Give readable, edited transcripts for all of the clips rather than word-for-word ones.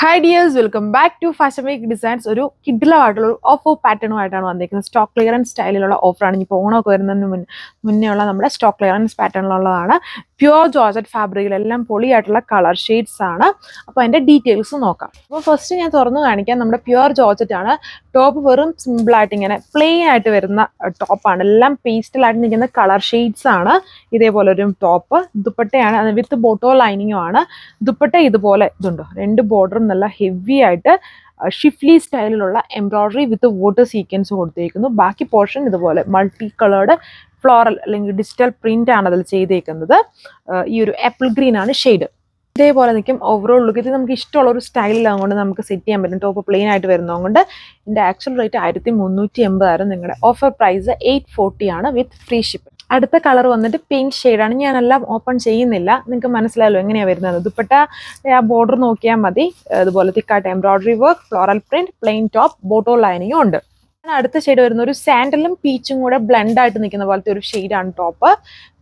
Hi dears, welcome back to fashion week designs. ഒരു കിഡിലമായിട്ടുള്ള ഒരു ഓഫർ പാറ്റേണുമായിട്ടാണ് വന്നിരിക്കുന്നത്. സ്റ്റോക്ക് ക്ലിയറൻസ് സ്റ്റൈലിലുള്ള ഓഫറാണ്. ഇപ്പോൾ ഓണമൊക്കെ വരുന്നതിന് മുന്നേ ഉള്ള നമ്മുടെ സ്റ്റോക്ക് ക്ലിയറൻസ് പാറ്റേണിലുള്ളതാണ്. പ്യുവർ ജോർജറ്റ് ഫാബ്രിക്കിലെല്ലാം പൊളിയായിട്ടുള്ള കളർ ഷെയ്ഡ്സ് ആണ്. അപ്പോൾ അതിൻ്റെ ഡീറ്റെയിൽസ് നോക്കാം. അപ്പോൾ ഫസ്റ്റ് ഞാൻ തുറന്നു കാണിക്കാം. നമ്മുടെ പ്യുവർ ജോർജറ്റ് ആണ്. ടോപ്പ് വെറും സിമ്പിളായിട്ട് ഇങ്ങനെ പ്ലെയിൻ ആയിട്ട് വരുന്ന ടോപ്പാണ്. എല്ലാം പേസ്റ്റലായിട്ട് നിൽക്കുന്ന കളർ ഷെയ്ഡ്സ് ആണ്. ഇതേപോലെ ഒരു ടോപ്പ്. ദുപ്പട്ടയാണ്, അത് വിത്ത് ബോട്ടോ ലൈനിങ്ങും ആണ്. ദുപ്പട്ട ഇതുപോലെ ഇതുണ്ട്, രണ്ട് ബോർഡറും നല്ല ഹെവി ആയിട്ട് ഷിഫ്ലി സ്റ്റൈലിലുള്ള എംബ്രോയിഡറി വിത്ത് വാട്ടർ സീക്വൻസ് കൊടുത്തേക്കുന്നു. ബാക്കി പോർഷൻ ഇതുപോലെ മൾട്ടി കളേർഡ് ഫ്ലോറൽ അല്ലെങ്കിൽ ഡിജിറ്റൽ പ്രിന്റ് ആണ് അതിൽ ചെയ്തേക്കുന്നത്. ഈ ഒരു ആപ്പിൾ ഗ്രീൻ ആണ് ഷെയ്ഡ്. ഇതേപോലെ നിൽക്കും ഓവറോൾ ലുക്ക്. ഇത് നമുക്ക് ഇഷ്ടമുള്ള ഒരു സ്റ്റൈലിലാകൊണ്ട് നമുക്ക് സെറ്റ് ചെയ്യാൻ പറ്റും. ടോപ്പ് പ്ലെയിൻ ആയിട്ട് വരുന്നതുകൊണ്ട് ഇതിൻ്റെ ആക്ച്വൽ റേറ്റ് 1380 ആയിരുന്നു. നിങ്ങളുടെ ഓഫർ പ്രൈസ് 840 ആണ് വിത്ത് ഫ്രീ ഷിപ്പ്. അടുത്ത കളർ വന്നിട്ട് പിങ്ക് ഷെയ്ഡാണ്. ഞാനെല്ലാം ഓപ്പൺ ചെയ്യുന്നില്ല, നിങ്ങൾക്ക് മനസ്സിലായല്ലോ എങ്ങനെയാണ് വരുന്നത്. ദുപ്പട്ട ആ ബോർഡർ നോക്കിയാൽ മതി. അതുപോലെ തിക്കായിട്ട് embroidery work, floral print, plain top, bottom ലൈനിങ്ങും ഉണ്ട്. അടുത്ത ഷെയ്ഡ് വരുന്ന ഒരു സാൻഡലും പീച്ചും കൂടെ ബ്ലെൻഡ് ആയിട്ട് നിൽക്കുന്ന പോലത്തെ ഒരു ഷെയ്ഡാണ് ടോപ്പ്.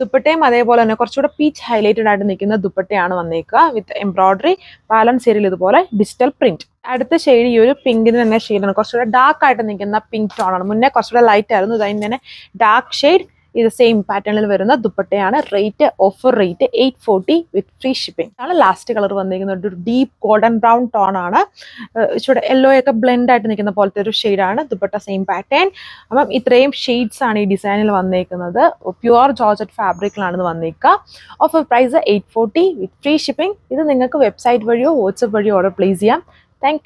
ദുപ്പട്ടയും അതേപോലെ തന്നെ കുറച്ചുകൂടെ പീച്ച് ഹൈലൈറ്റഡ് ആയിട്ട് നിൽക്കുന്ന ദുപ്പട്ടയാണ് വന്നേക്കുക വിത്ത് എംബ്രോയിഡറി, ബാലൻസ് ഏരിയയിൽ ഇതുപോലെ ഡിജിറ്റൽ പ്രിന്റ്. അടുത്ത ഷെയ്ഡ് ഈ ഒരു പിങ്കിന് തന്നെ ഷെയ്ഡാണ്. കുറച്ചുകൂടെ ഡാർക്ക് ആയിട്ട് നിൽക്കുന്ന പിങ്ക് ടോണാണ്. മുന്നേ കുറച്ചുകൂടെ ലൈറ്റ് ആയിരുന്നു, ഇതിന് തന്നെ ഡാർക്ക് ഷെയ്ഡ്. ഇത് സെയിം പാറ്റേണിൽ വരുന്ന ദുപ്പട്ടയാണ്. Rate offer rate 840 with free shipping ആണ്. ലാസ്റ്റ് കളർ വന്നിരിക്കുന്നത് ഒരു ഡീപ്പ് ഗോൾഡൻ ബ്രൗൺ ടോൺ ആണ്. ഇച്ചിരി യെല്ലോ ഒക്കെ ബ്ലെൻഡ് ആയിട്ട് നിൽക്കുന്ന പോലത്തെ ഒരു ഷെയ്ഡാണ്. Dupatta same pattern. അപ്പം ഇത്രയും ഷെയ്ഡ്സ് ആണ് ഈ ഡിസൈനിൽ വന്നേക്കുന്നത്. പ്യുവർ ജോർജറ്റ് ഫാബ്രിക്കിലാണ് ഇത് വന്നേക്കുക. Offer price 840 with free shipping. ഇത് നിങ്ങൾക്ക് വെബ്സൈറ്റ് വഴിയോ വാട്സപ്പ് വഴിയോ ഓർഡർ പ്ലേസ് ചെയ്യാം. താങ്ക്